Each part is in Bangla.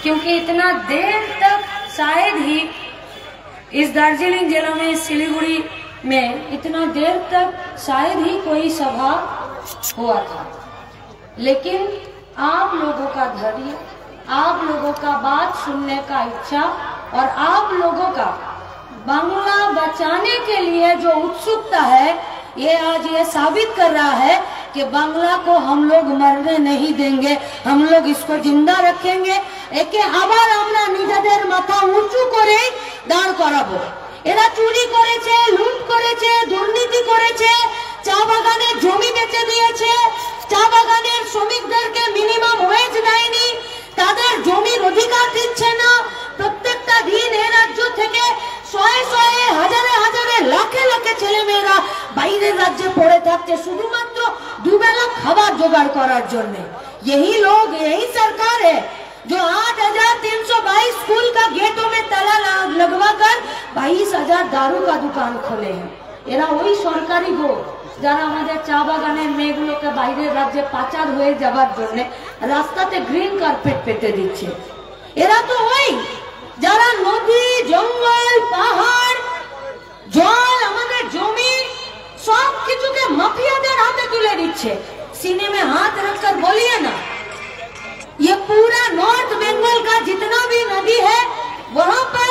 क्योंकि इतना देर तक शायद ही इस दार्जिलिंग जिला में, सिलीगुड़ी में इतना देर तक शायद ही कोई सभा हुआ था। लेकिन आप लोगों का धैर्य, आप लोगों का बात सुनने का इच्छा और आप लोगों का बांग्ला बचाने के लिए जो उत्सुकता है, ये आज ये साबित कर रहा है कि बांग्ला को हम लोग मरने नहीं देंगे, हम लोग इसको जिंदा रखेंगे। एके आबार আমরা নিজেদের মাথা উঁচু করে দাঁড় করাবো। এরা চুরি করেছে, লুট করেছে, দুর্নীতি করেছে, চা বাগানে জমি বেচে দিয়েছে, চা বাগানের শ্রমিকদেরকে মিনিমাম ওয়েজ দেয়নি, তাদের জমির অধিকার দিচ্ছে না। প্রত্যেকটা দিন এই রাজ্য থেকে শয়ে শয়ে, হাজারে হাজারে, লাখে লাখে ছেলে মেয়েরা বাইরের রাজ্যে পড়ে থাকছে শুধুমাত্র দুবেলা খাবার জোগাড় করার জন্য। यही लोग, यही सरकार है जो 8,322 स्कूल का गेटों में ताला लगवाकर 22,000 दारू का दुकान खोले हैं। এরা ওই সরকারি গো যারা আমাদের চা বাগানের মেয়েগুলোকে বাইরের রাজ্যে পাচার হয়ে যাবার জন্য রাস্তাতে গ্রিন কার্পেট পেতে দিচ্ছে। এরা তো ওই যারা নদী, জঙ্গল, পাহাড়, জল, আমাদের জমি सब किचु के माफियाদের हाथे तुले दिच्छे। सीने में हाथ रखकर बोलिए ना, ये पूरा नॉर्थ बंगाल का जितना भी नदी है वहां पर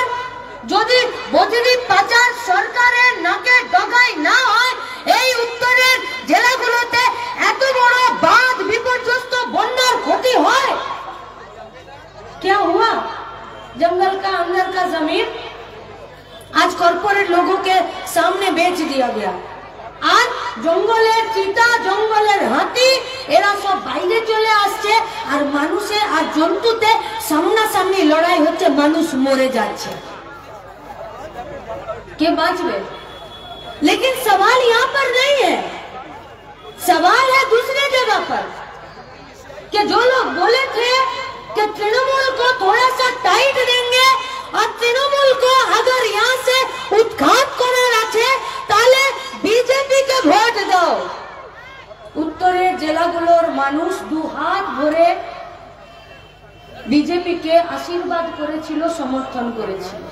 যদি বজরি পাচার সরকারের নাকে ডগাই না হয়, এই উত্তরের জেলাগুলোতে এত বড় বাঁধ বিপর্যস্ত বন্যার ক্ষতি হয়। क्या हुआ? जंगल का अंदर का जमीन आज कॉर्पोरेट लोगों के सामने बेच दिया गया। आज जंगलेर चीता, जंगलेर हाथी एरा सब বাইরে চলে আসছে আর মানুষে আর জন্তুতে সামনাসামনি লড়াই হচ্ছে, মানুষ মরে যাচ্ছে। के बाँचवे? लेकिन सवाल यहाँ पर नहीं है, सवाल है दूसरे जगह पर कि जो लोग बोले थे कि तृणमूल को थोड़ा सा टाइट देंगे और तृणमूल को अगर यहाँ से उत्खात करार आछे ताहले बीजेपी के भोट दाओ। उत्तरेर জেলাগুলোর মানুষ দু হাত ভরে बीजेपी के आशीर्वाद করেছিল, समर्थन করেছিল,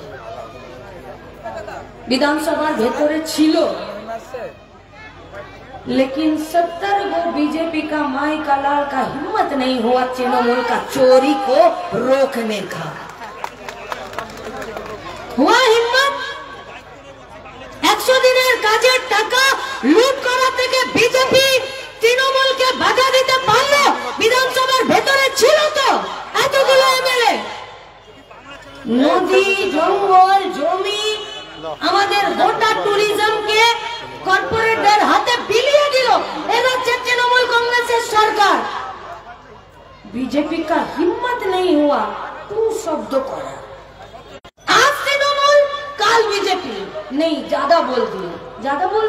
विधानसभा भेतरे छिलो। लेकिन 70 गो बीजेपी का माई का लाल का हिम्मत नहीं हुआ तृणमूल का चोरी को रोकने का। हुआ हिम्मत? 100 दिनेर काजेर टाका लूट करा থেকে बीजेपी तृणमूलকে বাধা দিতে পারলো? বিধানসভার ভেতরে ছিল তো এতগুলো এমএলএ। নদী, জঙ্গল, জমি, আমাদের গোটা ট্যুরিজমকে কর্পোরেটদের হাতে বিলিয়ে দিল এই রাজ্যে তৃণমূল कांग्रेस सरकार। बीजेपी का हिम्मत नहीं हुआ तू शब्द करा। आज तृणमूल, काल बीजेपी। नहीं, ज्यादा बोल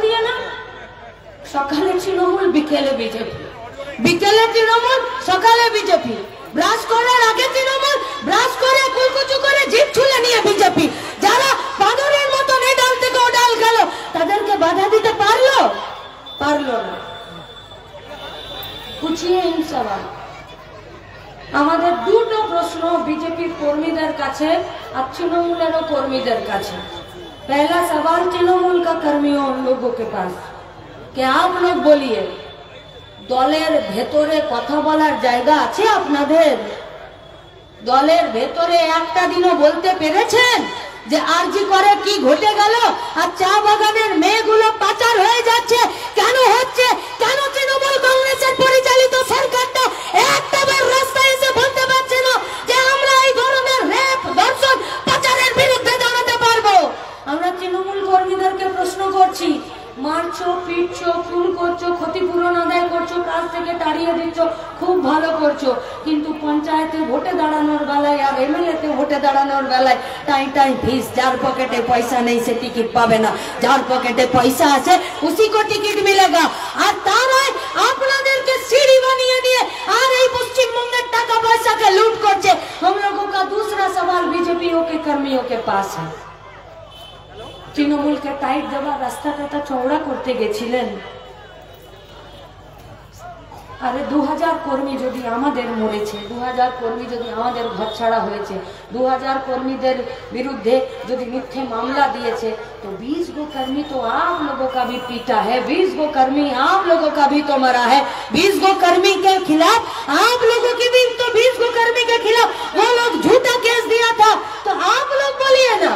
दिया ना। सकाले तृणमूल, बिकेले बीजेपी, बिकेले तृणमूल, सकाले बीजेपी। ব্রাশ করার আগে তৃণমূল, ব্রাশ করে কুলকুচু করে জিভ ছুলে নিয়ে বিজেপি। যারা বাদরের মতো এই ডাল থেকে ও ডাল গেল তাদেরকে বাধা দিতে পারলো? পারলো না। पूछिए इन सवाल। আমাদের দুটো প্রশ্ন बीजेपी কর্মীদের কাছে আর তৃণমূলেরও কর্মীদের কাছে। पहला सवाल तृणमूल का कर्मियों उन लोगों के पास कि आप लोग बोलिए, দলের ভেতরে কথা বলার জায়গা আছে আপনাদের? দলের ভেতরে একটা দিনও বলতে পেরেছেন যে আরজি করে কি ঘটে গেল আর চা বাগানের মেয়েগুলো পাচার হয়ে যাচ্ছে কেন হচ্ছে? কেন তৃণমূল কংগ্রেসের পরিচালিত সরকারটা একটাবার রাস্তায় এসে বলতে পারছে না যে আমরা এই ধরনের রেপ, ধর্ষণ, পাচারের বিরুদ্ধে দাঁড়াতে পারবো? আমরা তৃণমূল কর্মীদেরকে প্রশ্ন করছি, মারছো, পিটছো, খুন করছো, ক্ষতিপূরণ আদায় করছো, কাজ থেকে তাড়িয়ে দিচ্ছ, খুব ভালো করছো, কিন্তু পঞ্চায়েতে ভোটে দাঁড়ানোর বেলায় আর এমএলএতে ভোটে দাঁড়ানোর বেলায় টাই ফিস। যার পকেটে পয়সা নেই সে টিকিট পাবে না, যার পকেটে পয়সা আছে উसी को टिकट मिलेगा। আর তারাই আপনাদেরকে सीढ़ी বানিয়ে দিয়ে আর এই পশ্চিমবঙ্গের টাকা পয়সাকে লুট করছে। हम लोगों का दूसरा सवाल बीजेपीओ के कर्मियों के पास है। তৃণমূলকে টাইট দেওয়ার রাস্তাটা চওড়া করতে গেছিলেন, আরে 2000 কর্মী যদি আমাদের মরেছে, 2000 কর্মী যদি আমাদের ঘর ছাড়া হয়েছে, 2000 কর্মীদের বিরুদ্ধে যদি মিথ্যে মামলা दिए तो 20 गो कर्मी तो आप लोगों का भी पीटा है, 20 गो कर्मी आप लोगों का भी तो मरा है, 20 गो कर्मी के खिलाफ आप लोगों की भी तो 20 गो कर्मी के खिलाफ वो लोग झूठा केस दिया था, तो आप लोग बोलिए ना,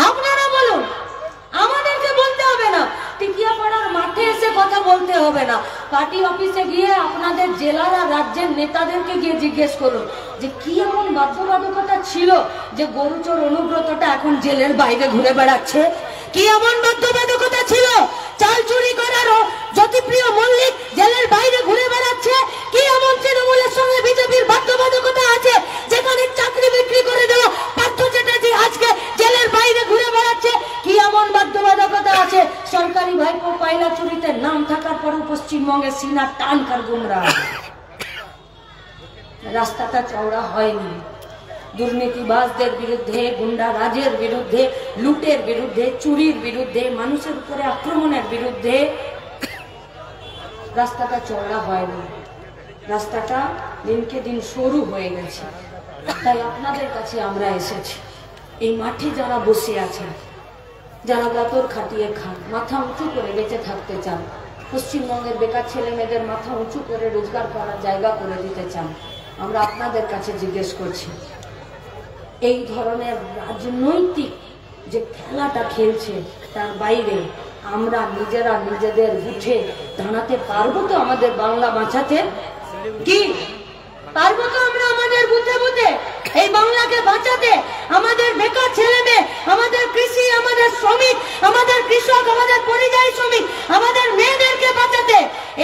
আপনারা বলুন, আমাদেরকে বলতে হবে না। টিকিয়াপাড়ার মাঠে এসে কথা বলতে হবে না, পার্টি অফিসে গিয়ে আপনাদের জেলার আর রাজ্যের নেতাদেরকে গিয়ে জিজ্ঞেস করুন যে কি এমন বাধ্যবাধকতা ছিল যে গরুচোর অনুব্রতটা এখন জেলের বাইরে ঘুরে বেড়াচ্ছে, কি এমন বাধ্যবাধকতা ছিল চাল চুরি করার জ্যোতিপ্রিয় মল্লিক জেলের বাইরে ঘুরে বেড়াচ্ছে, কি এমন তৃণমূলের সঙ্গে বিজেপির বাধ্যবাধকতা আছে যেখানে চাকরি বিক্রি করে দেওয়া পার্থ চ্যাটার্জি আজকে জেলের বাইরে ঘুরে বেড়াচ্ছে, কি এমন বাধ্যবাধকতা আছে সরকারি ভাইপো কয়লা চুরিতে নাম থাকার পরেও পশ্চিমবঙ্গে সিনা টান কার গুমরা। রাস্তাটা চওড়া হয়নি, দুর্নীতিবাজদের বিরুদ্ধে, গুন্ডা রাজের বিরুদ্ধে, লুটের বিরুদ্ধে, চুরির বিরুদ্ধে, মানুষের উপরে আক্রমণের বিরুদ্ধে রাস্তাটা চওড়া হয়নি, রাস্তাটা দিনকে দিন সরু হয়ে গেছে। তাই আপনাদের কাছে আমরা এসেছি, এই মাঠে যারা বসে আছেন, যারা গতর খাটিয়ে খান, মাথা উঁচু করে বেঁচে থাকতে চান, পশ্চিমবঙ্গের বেকার ছেলে মেয়েদের মাথা উঁচু করে রোজগার করার জায়গা করে দিতে চান, আমরা আপনাদের কাছে জিজ্ঞেস করছি এই ধরনের রাজনৈতিক যে খেলাটা খেলছে তার বাইরে আমরা নিজেরা নিজেদের উঠে দাঁড়াতে পারবো তো? আমাদের বাংলা বাঁচাতে কি পারবো তো আমরা? আমাদের বুঝে বুঝে এই বাংলাকে বাঁচাতে, আমাদের বেকার ছেলে মেয়ে, আমাদের কৃষি, আমাদের শ্রমিক, আমাদের কৃষক, আমাদের পরিযায়ী শ্রমিক, আমাদের মেয়েদেরকে বাঁচাতে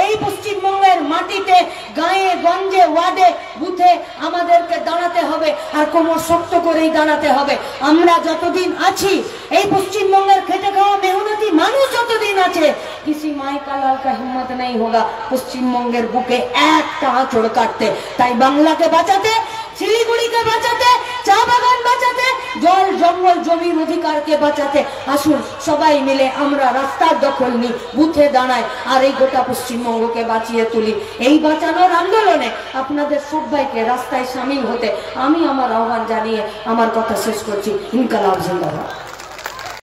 এই পশ্চিমবঙ্গের মাটিতে, গায়ে গঞ্জে, ওয়ার্ডে, বুথে আমাদেরকে দাঁড়াতে হবে, আর কোমর শক্ত করেই দাঁড়াতে হবে। আমরা যতদিন আছি, এই পশ্চিমবঙ্গের খেটে খাওয়া মেহনতি মানুষ যতদিন আছে, किसी माई का लाल का हिम्मत नहीं होगा পশ্চিমবঙ্গের বুকে একটা আঁচড় কাটতে। তাই বাংলাকে বাঁচাতে, শিলিগুড়িকে বাঁচাতে, চা বাগান বাঁচাতে, জল জঙ্গল জমির অধিকারকে বাঁচাতে আসুন সবাই মিলে আমরা রাস্তার দখল নিই, বুথে দাঁড়াই, আর এই গোটা পশ্চিমবঙ্গকে বাঁচিয়ে তুলি। এই বাঁচানোর আন্দোলনে আপনাদের সবাইকে রাস্তায় সামিল হতে আমি আমার আহ্বান জানিয়ে আমার কথা শেষ করছি। ইনকালাব জিন্দাবাদ।